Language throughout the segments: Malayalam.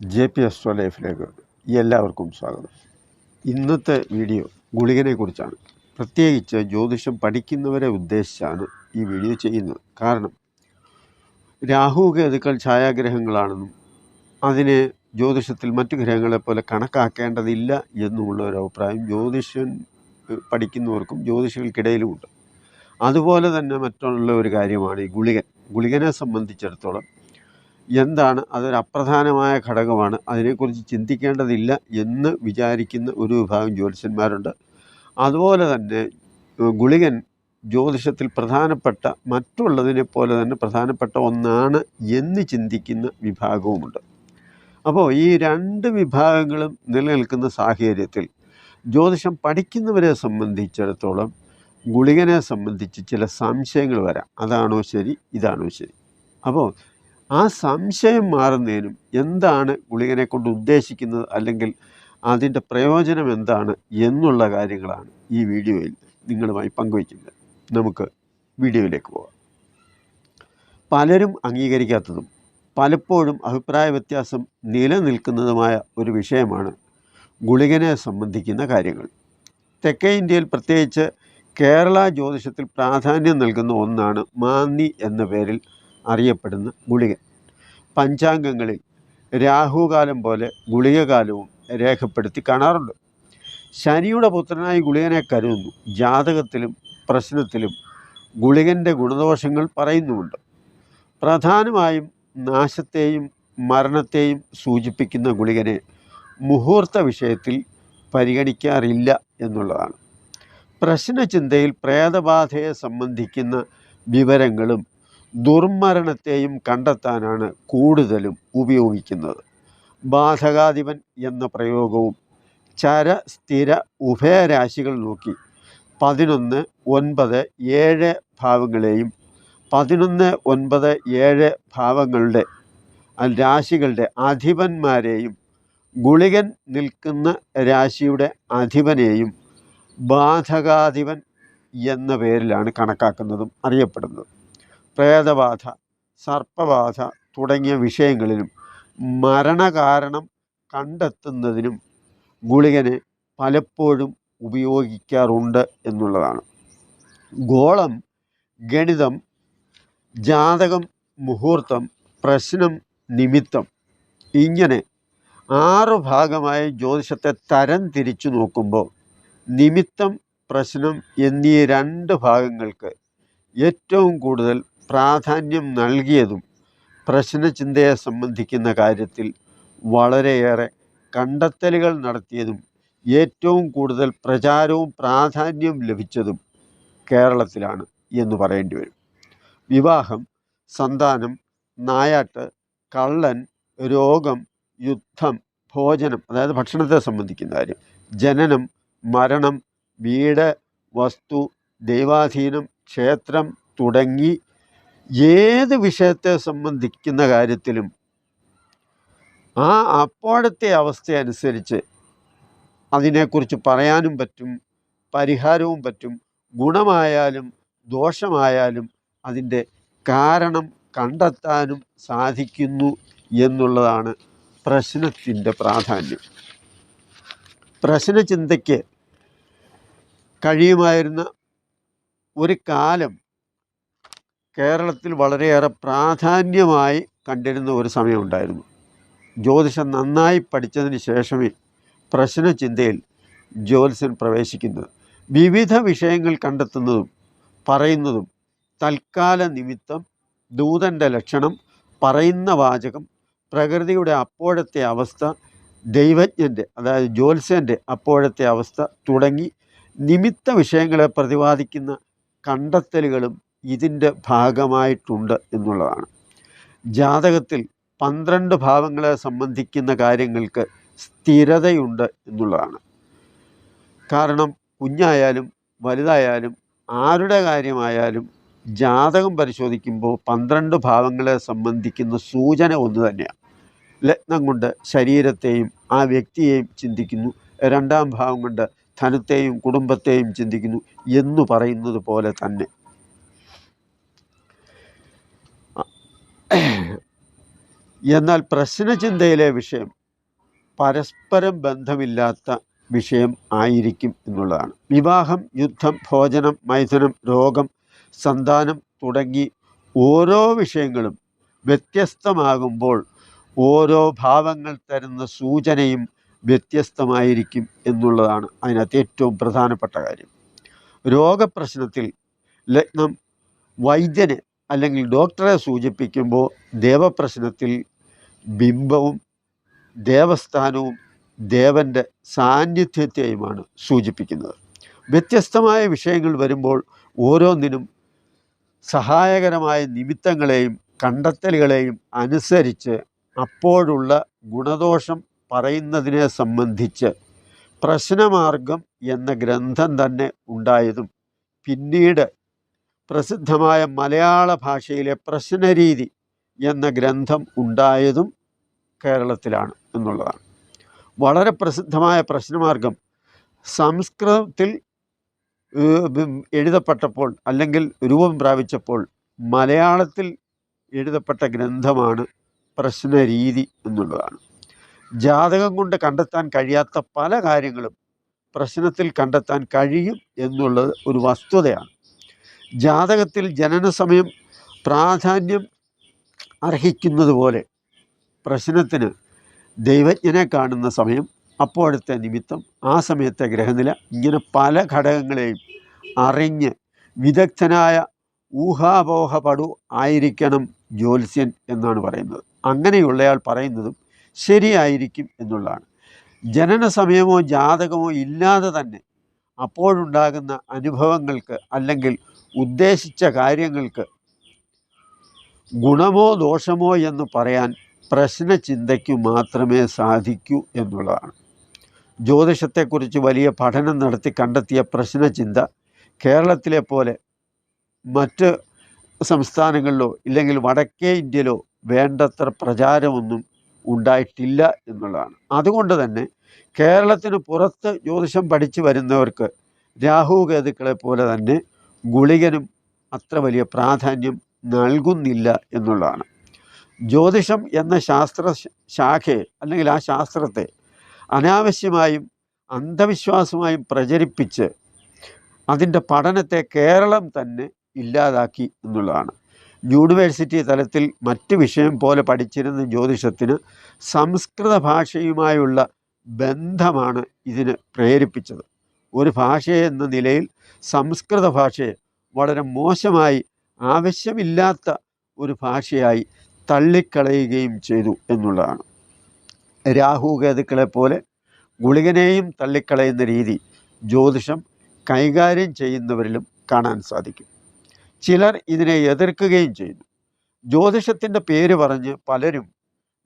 JP അസ്ട്രോ ലൈഫിലേക്ക് എല്ലാവർക്കും സ്വാഗതം. ഇന്നത്തെ വീഡിയോ ഗുളികനെക്കുറിച്ചാണ്. പ്രത്യേകിച്ച് ജ്യോതിഷം പഠിക്കുന്നവരെ ഉദ്ദേശിച്ചാണ് ഈ വീഡിയോ ചെയ്യുന്നത്. കാരണം രാഹു കേതുക്കൾ ഛായാഗ്രഹങ്ങളാണെന്നും അതിനെ ജ്യോതിഷത്തിൽ മറ്റു ഗ്രഹങ്ങളെ പോലെ കണക്കാക്കേണ്ടതില്ല എന്നുമുള്ള ഒരു അഭിപ്രായം ജ്യോതിഷം പഠിക്കുന്നവർക്കും ജ്യോതിഷികൾക്കിടയിലുമുണ്ട്. അതുപോലെ തന്നെ മറ്റുള്ള ഒരു കാര്യമാണ് ഈ ഗുളികനെ സംബന്ധിച്ചിടത്തോളം എന്താണ്, അതൊരു അപ്രധാനമായ ഘടകമാണ്, അതിനെക്കുറിച്ച് ചിന്തിക്കേണ്ടതില്ല എന്ന് വിചാരിക്കുന്ന ഒരു വിഭാഗം ജ്യോതിഷന്മാരുണ്ട്. അതുപോലെ തന്നെ ഗുളികൻ ജ്യോതിഷത്തിൽ പ്രധാനപ്പെട്ട മറ്റുള്ളതിനെ പോലെ തന്നെ പ്രധാനപ്പെട്ട ഒന്നാണ് എന്ന് ചിന്തിക്കുന്ന വിഭാഗവുമുണ്ട്. അപ്പോൾ ഈ രണ്ട് വിഭാഗങ്ങളും നിലനിൽക്കുന്ന സാഹചര്യത്തിൽ ജ്യോതിഷം പഠിക്കുന്നവരെ സംബന്ധിച്ചിടത്തോളം ഗുളികനെ സംബന്ധിച്ച് ചില സംശയങ്ങൾ വരാം. അതാണോ ശരി, ഇതാണോ ശരി? അപ്പോൾ ആ സംശയം മാറുന്നതിനും എന്താണ് ഗുളികനെ കൊണ്ട് ഉദ്ദേശിക്കുന്നത്, അല്ലെങ്കിൽ അതിൻ്റെ പ്രയോജനം എന്താണ് എന്നുള്ള കാര്യങ്ങളാണ് ഈ വീഡിയോയിൽ നിങ്ങളുമായി പങ്കുവയ്ക്കുന്നത്. നമുക്ക് വീഡിയോയിലേക്ക് പോകാം. പലരും അംഗീകരിക്കാത്തതും പലപ്പോഴും അഭിപ്രായ വ്യത്യാസം നിലനിൽക്കുന്നതുമായ ഒരു വിഷയമാണ് ഗുളികനെ സംബന്ധിക്കുന്ന കാര്യങ്ങൾ. തെക്കേ ഇന്ത്യയിൽ, പ്രത്യേകിച്ച് കേരള ജ്യോതിഷത്തിൽ പ്രാധാന്യം നൽകുന്ന ഒന്നാണ് മാന്നി എന്ന പേരിൽ അറിയപ്പെടുന്ന ഗുളികൻ. പഞ്ചാംഗങ്ങളിൽ രാഹുകാലം പോലെ ഗുളികകാലവും രേഖപ്പെടുത്തി കാണാറുണ്ട്. ശനിയുടെ പുത്രനായി ഗുളികനെ കരുതുന്നു. ജാതകത്തിലും പ്രശ്നത്തിലും ഗുളികൻ്റെ ഗുണദോഷങ്ങൾ പറയുന്നുമുണ്ട്. പ്രധാനമായും നാശത്തെയും മരണത്തെയും സൂചിപ്പിക്കുന്ന ഗുളികനെ മുഹൂർത്ത വിഷയത്തിൽ പരിഗണിക്കാറില്ല എന്നുള്ളതാണ്. പ്രശ്നചിന്തയിൽ പ്രേതബാധയെ സംബന്ധിക്കുന്ന വിവരങ്ങളും ദുർമരണത്തെയും കണ്ടെത്താനാണ് കൂടുതലും ഉപയോഗിക്കുന്നത്. ബാധകാധിപൻ എന്ന പ്രയോഗവും ചര സ്ഥിര ഉഭയരാശികൾ നോക്കി 11, 9, 7 ഭാവങ്ങളെയും 11, 9, 7 ഭാവങ്ങളുടെ രാശികളുടെ അധിപന്മാരെയും ഗുളികൻ നിൽക്കുന്ന രാശിയുടെ അധിപനെയും ബാധകാധിപൻ എന്ന പേരിലാണ് കണക്കാക്കുന്നതും അറിയപ്പെടുന്നത്. പ്രേതബാധ, സർപ്പബാധ തുടങ്ങിയ വിഷയങ്ങളിലും മരണകാരണം കണ്ടെത്തുന്നതിനും ഗുളികനെ പലപ്പോഴും ഉപയോഗിക്കാറുണ്ട് എന്നുള്ളതാണ്. ഗോളം, ഗണിതം, ജാതകം, മുഹൂർത്തം, പ്രശ്നം, നിമിത്തം, ഇങ്ങനെ 6 ഭാഗമായി ജ്യോതിഷത്തെ തരം തിരിച്ചു നോക്കുമ്പോൾ നിമിത്തം, പ്രശ്നം എന്നീ 2 ഭാഗങ്ങൾക്ക് ഏറ്റവും കൂടുതൽ പ്രാധാന്യം നൽകിയതും പ്രശ്നചിന്തയെ സംബന്ധിക്കുന്ന കാര്യത്തിൽ വളരെയേറെ കണ്ടെത്തലുകൾ നടത്തിയതും ഏറ്റവും കൂടുതൽ പ്രചാരവും പ്രാധാന്യവും ലഭിച്ചതും കേരളത്തിലാണ് എന്ന് പറയേണ്ടി വരും. വിവാഹം, സന്താനം, നായാട്ട്, കള്ളൻ, രോഗം, യുദ്ധം, ഭോജനം, അതായത് ഭക്ഷണത്തെ സംബന്ധിക്കുന്ന കാര്യം, ജനനം, മരണം, വീട്, വസ്തു, ദൈവാധീനം, ക്ഷേത്രം തുടങ്ങി ഏത് വിഷയത്തെ സംബന്ധിക്കുന്ന കാര്യത്തിലും ആ അപ്പോഴത്തെ അവസ്ഥയനുസരിച്ച് അതിനെക്കുറിച്ച് പറയാനും പറ്റും, പരിഹാരവും പറ്റും. ഗുണമായാലും ദോഷമായാലും അതിൻ്റെ കാരണം കണ്ടെത്താനും സാധിക്കുന്നു എന്നുള്ളതാണ് പ്രശ്നത്തിൻ്റെ പ്രാധാന്യം. പ്രശ്നചിന്തയ്ക്ക് കഴിയുമായിരുന്ന ഒരു കാലം കേരളത്തിൽ വളരെയേറെ പ്രാധാന്യമായി കണ്ടിരുന്ന ഒരു സമയമുണ്ടായിരുന്നു. ജ്യോതിഷം നന്നായി പഠിച്ചതിന് ശേഷമേ പ്രശ്നചിന്തയിൽ ജ്യോത്സ്യൻ പ്രവേശിക്കുന്നത്. വിവിധ വിഷയങ്ങൾ കണ്ടെത്തുന്നതും പറയുന്നതും തൽക്കാല നിമിത്തം, ദൂതൻ്റെ ലക്ഷണം, പറയുന്ന വാചകം, പ്രകൃതിയുടെ അപ്പോഴത്തെ അവസ്ഥ, ദൈവജ്ഞൻ്റെ അതായത് ജ്യോത്സ്യൻ്റെ അപ്പോഴത്തെ അവസ്ഥ തുടങ്ങി നിമിത്ത വിഷയങ്ങളെ പ്രതിപാദിക്കുന്ന കണ്ടെത്തലുകളും ഇതിൻ്റെ ഭാഗമായിട്ടുണ്ട് എന്നുള്ളതാണ്. ജാതകത്തിൽ 12 ഭാവങ്ങളെ സംബന്ധിക്കുന്ന കാര്യങ്ങൾക്ക് സ്ഥിരതയുണ്ട് എന്നുള്ളതാണ്. കാരണം കുഞ്ഞായാലും വലുതായാലും ആരുടെ കാര്യമായാലും ജാതകം പരിശോധിക്കുമ്പോൾ 12 ഭാവങ്ങളെ സംബന്ധിക്കുന്ന സൂചന ഒന്ന് തന്നെയാണ്. ലഗ്നം കൊണ്ട് ശരീരത്തെയും ആ വ്യക്തിയെയും ചിന്തിക്കുന്നു, 2ാം ഭാവം കൊണ്ട് ധനത്തെയും കുടുംബത്തെയും ചിന്തിക്കുന്നു എന്നു പറയുന്നത് പോലെ തന്നെ എന്നാൽ പ്രശ്നചിന്തയിലെ വിഷയം പരസ്പരം ബന്ധമില്ലാത്ത വിഷയം ആയിരിക്കും എന്നുള്ളതാണ്. വിവാഹം, യുദ്ധം, ഭോജനം, മൈഥുനം, രോഗം, സന്താനം തുടങ്ങി ഓരോ വിഷയങ്ങളും വ്യത്യസ്തമാകുമ്പോൾ ഓരോ ഭാവങ്ങൾ തരുന്ന സൂചനയും വ്യത്യസ്തമായിരിക്കും എന്നുള്ളതാണ് അതിനകത്ത് ഏറ്റവും പ്രധാനപ്പെട്ട കാര്യം. രോഗപ്രശ്നത്തിൽ ലഗ്നം വൈദ്യനെ അല്ലെങ്കിൽ ഡോക്ടറെ സൂചിപ്പിക്കുമ്പോൾ ദേവപ്രശ്നത്തിൽ ബിംബവും ദേവസ്ഥാനവും ദേവൻ്റെ സാന്നിധ്യത്തെയുമാണ് സൂചിപ്പിക്കുന്നത്. വ്യത്യസ്തമായ വിഷയങ്ങൾ വരുമ്പോൾ ഓരോന്നിനും സഹായകരമായ നിമിത്തങ്ങളെയും കണ്ടെത്തലുകളെയും അനുസരിച്ച് അപ്പോഴുള്ള ഗുണദോഷം പറയുന്നതിനെ സംബന്ധിച്ച് പ്രശ്നമാർഗം എന്ന ഗ്രന്ഥം തന്നെ ഉണ്ടായതും പിന്നീട് പ്രസിദ്ധമായ മലയാള ഭാഷയിലെ പ്രശ്നരീതി എന്ന ഗ്രന്ഥം ഉണ്ടായതും കേരളത്തിലാണ് എന്നുള്ളതാണ്. വളരെ പ്രസിദ്ധമായ പ്രശ്നമാർഗം സംസ്കൃതത്തിൽ എഴുതപ്പെട്ടപ്പോൾ അല്ലെങ്കിൽ രൂപം പ്രാപിച്ചപ്പോൾ മലയാളത്തിൽ എഴുതപ്പെട്ട ഗ്രന്ഥമാണ് പ്രശ്നരീതി എന്നുള്ളതാണ്. ജാതകം കൊണ്ട് കണ്ടെത്താൻ കഴിയാത്ത പല കാര്യങ്ങളും പ്രശ്നത്തിൽ കണ്ടെത്താൻ കഴിയും എന്നുള്ളത് ഒരു വസ്തുതയാണ്. ജാതകത്തിൽ ജനനസമയം പ്രാധാന്യം അർഹിക്കുന്നത് പോലെ പ്രശ്നത്തിന് ദൈവജ്ഞനെ കാണുന്ന സമയം, അപ്പോഴത്തെ നിമിത്തം, ആ സമയത്തെ ഗ്രഹനില, ഇങ്ങനെ പല ഘടകങ്ങളെയും അറിഞ്ഞ് വിദഗ്ധനായ ഊഹാപോഹപടു ആയിരിക്കണം ജ്യോത്സ്യൻ എന്നാണ് പറയുന്നത്. അങ്ങനെയുള്ളയാൾ പറയുന്നതും ശരിയായിരിക്കും എന്നുള്ളതാണ്. ജനന സമയമോ ജാതകമോ ഇല്ലാതെ തന്നെ അപ്പോഴുണ്ടാകുന്ന അനുഭവങ്ങൾക്ക് അല്ലെങ്കിൽ ഉദ്ദേശിച്ച കാര്യങ്ങൾക്ക് ഗുണമോ ദോഷമോ എന്ന് പറയാൻ പ്രശ്നചിന്തയ്ക്കു മാത്രമേ സാധിക്കൂ എന്നുള്ളതാണ്. ജ്യോതിഷത്തെക്കുറിച്ച് വലിയ പഠനം നടത്തി കണ്ടെത്തിയ പ്രശ്നചിന്ത കേരളത്തിലെ പോലെ മറ്റ് സംസ്ഥാനങ്ങളിലോ ഇല്ലെങ്കിൽ വടക്കേ ഇന്ത്യയിലോ വേണ്ടത്ര പ്രചാരമൊന്നും ഉണ്ടായിട്ടില്ല എന്നുള്ളതാണ്. അതുകൊണ്ട് തന്നെ കേരളത്തിന് പുറത്ത് ജ്യോതിഷം പഠിച്ചു വരുന്നവർക്ക് രാഹുകേതുക്കളെ പോലെ തന്നെ ഗുളികനും അത്ര വലിയ പ്രാധാന്യം നൽകുന്നില്ല എന്നുള്ളതാണ്. ജ്യോതിഷം എന്ന ശാസ്ത്ര ശാഖയെ അല്ലെങ്കിൽ ആ ശാസ്ത്രത്തെ അനാവശ്യമായും അന്ധവിശ്വാസമായും പ്രചരിപ്പിച്ച് അതിൻ്റെ പഠനത്തെ കേരളം തന്നെ ഇല്ലാതാക്കി എന്നുള്ളതാണ്. യൂണിവേഴ്സിറ്റി തലത്തിൽ മറ്റ് വിഷയം പോലെ പഠിച്ചിരുന്ന ജ്യോതിഷത്തിന് സംസ്കൃത ഭാഷയുമായുള്ള ബന്ധമാണ് ഇതിന് പ്രേരിപ്പിച്ചത്. ഒരു ഭാഷയെന്ന നിലയിൽ സംസ്കൃത ഭാഷയെ വളരെ മോശമായി, ആവശ്യമില്ലാത്ത ഒരു ഭാഷയായി തള്ളിക്കളയുകയും ചെയ്തു എന്നുള്ളതാണ്. രാഹുകേതുക്കളെ പോലെ ഗുളികനെയും തള്ളിക്കളയുന്ന രീതി ജ്യോതിഷം കൈകാര്യം ചെയ്യുന്നവരിലും കാണാൻ സാധിക്കും. ചിലർ ഇതിനെ എതിർക്കുകയും ചെയ്യുന്നു. ജ്യോതിഷത്തിൻ്റെ പേര് പറഞ്ഞ് പലരും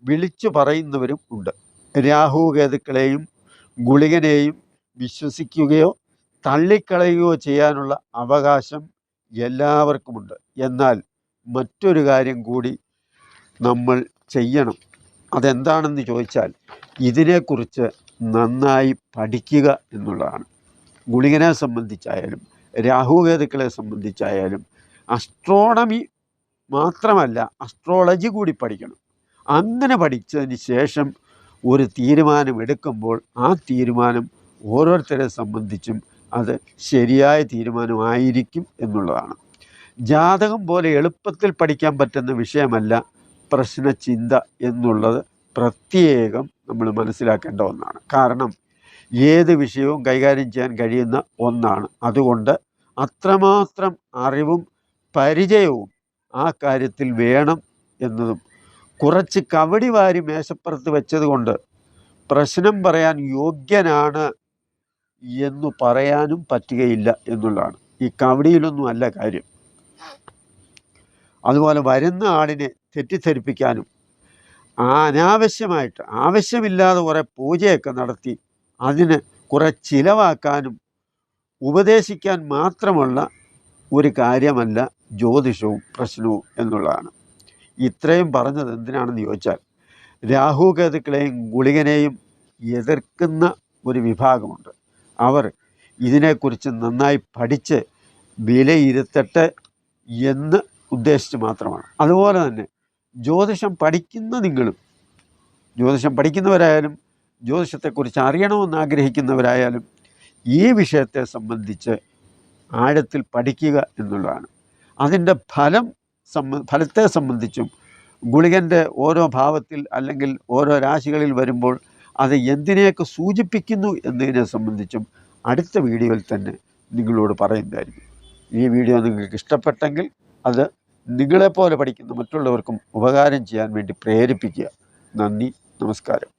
വിളിച്ചു പറയുന്നവരും ഉണ്ട്. രാഹുകേതുക്കളെയും ഗുളികനെയും വിശ്വസിക്കുകയോ തള്ളിക്കളയുകയോ ചെയ്യാനുള്ള അവകാശം എല്ലാവർക്കുമുണ്ട്. എന്നാൽ മറ്റൊരു കാര്യം കൂടി നമ്മൾ ചെയ്യണം. അതെന്താണെന്ന് ചോദിച്ചാൽ ഇതിനെക്കുറിച്ച് നന്നായി പഠിക്കുക എന്നുള്ളതാണ്. ഗുളികനെ സംബന്ധിച്ചായാലും രാഹുകേതുക്കളെ സംബന്ധിച്ചായാലും അസ്ട്രോണമി മാത്രമല്ല, അസ്ട്രോളജി കൂടി പഠിക്കണം. അങ്ങനെ പഠിച്ചതിന് ശേഷം ഒരു തീരുമാനം എടുക്കുമ്പോൾ ആ തീരുമാനം ഓരോരുത്തരെ സംബന്ധിച്ചും അത് ശരിയായ തീരുമാനമായിരിക്കും എന്നുള്ളതാണ്. ജാതകം പോലെ എളുപ്പത്തിൽ പഠിക്കാൻ പറ്റുന്ന വിഷയമല്ല പ്രശ്നചിന്ത എന്നുള്ളത് പ്രത്യേകം നമ്മൾ മനസ്സിലാക്കേണ്ട ഒന്നാണ്. കാരണം ഏത് വിഷയവും കൈകാര്യം ചെയ്യാൻ കഴിയുന്ന ഒന്നാണ്. അതുകൊണ്ട് അത്രമാത്രം അറിവും പരിചയവും ആ കാര്യത്തിൽ വേണം എന്നതും, കുറച്ച് കവടി വാരി മേശപ്പുറത്ത് വെച്ചതുകൊണ്ട് പ്രശ്നം പറയാൻ യോഗ്യനാണ് എന്നു പറയാനും പറ്റുകയില്ല എന്നുള്ളതാണ്. ഈ കവടിയിലൊന്നും അല്ല കാര്യം. അതുപോലെ വരുന്ന ആളിനെ തെറ്റിദ്ധരിപ്പിക്കാനും അനാവശ്യമായിട്ട് ആവശ്യമില്ലാതെ കുറേ പൂജയൊക്കെ നടത്തി അതിന് കുറേ ചിലവാക്കാനും ഉപദേശിക്കാൻ മാത്രമുള്ള ഒരു കാര്യമല്ല ജ്യോതിഷവും പ്രശ്നവും എന്നുള്ളതാണ്. ഇത്രയും പറഞ്ഞത് എന്തിനാണെന്ന് ചോദിച്ചാൽ, രാഹുകേതുക്കളെയും ഗുളികനെയും എതിർക്കുന്ന ഒരു വിഭാഗമുണ്ട്. അവർ ഇതിനെക്കുറിച്ച് നന്നായി പഠിച്ച് വിലയിരുത്തട്ടെ എന്ന് ഉദ്ദേശിച്ച് മാത്രമാണ്. അതുപോലെ തന്നെ ജ്യോതിഷം പഠിക്കുന്ന നിങ്ങളും, ജ്യോതിഷം പഠിക്കുന്നവരായാലും ജ്യോതിഷത്തെക്കുറിച്ച് അറിയണമെന്ന് ആഗ്രഹിക്കുന്നവരായാലും ഈ വിഷയത്തെ സംബന്ധിച്ച് ആഴത്തിൽ പഠിക്കുക എന്നുള്ളതാണ്. അതിൻ്റെ ഫലത്തെ സംബന്ധിച്ചും ഗുളികൻ്റെ ഓരോ ഭാവത്തിൽ അല്ലെങ്കിൽ ഓരോ രാശികളിൽ വരുമ്പോൾ അത് എന്തിനെയൊക്കെ സൂചിപ്പിക്കുന്നു എന്നതിനെ സംബന്ധിച്ചും അടുത്ത വീഡിയോയിൽ തന്നെ നിങ്ങളോട് പറയുന്നതായിരിക്കും. ഈ വീഡിയോ നിങ്ങൾക്ക് ഇഷ്ടപ്പെട്ടെങ്കിൽ അത് നിങ്ങളെപ്പോലെ പഠിക്കുന്ന മറ്റുള്ളവർക്കും ഉപകാരം ചെയ്യാൻ വേണ്ടി പ്രേരിപ്പിക്കുക. നന്ദി, നമസ്കാരം.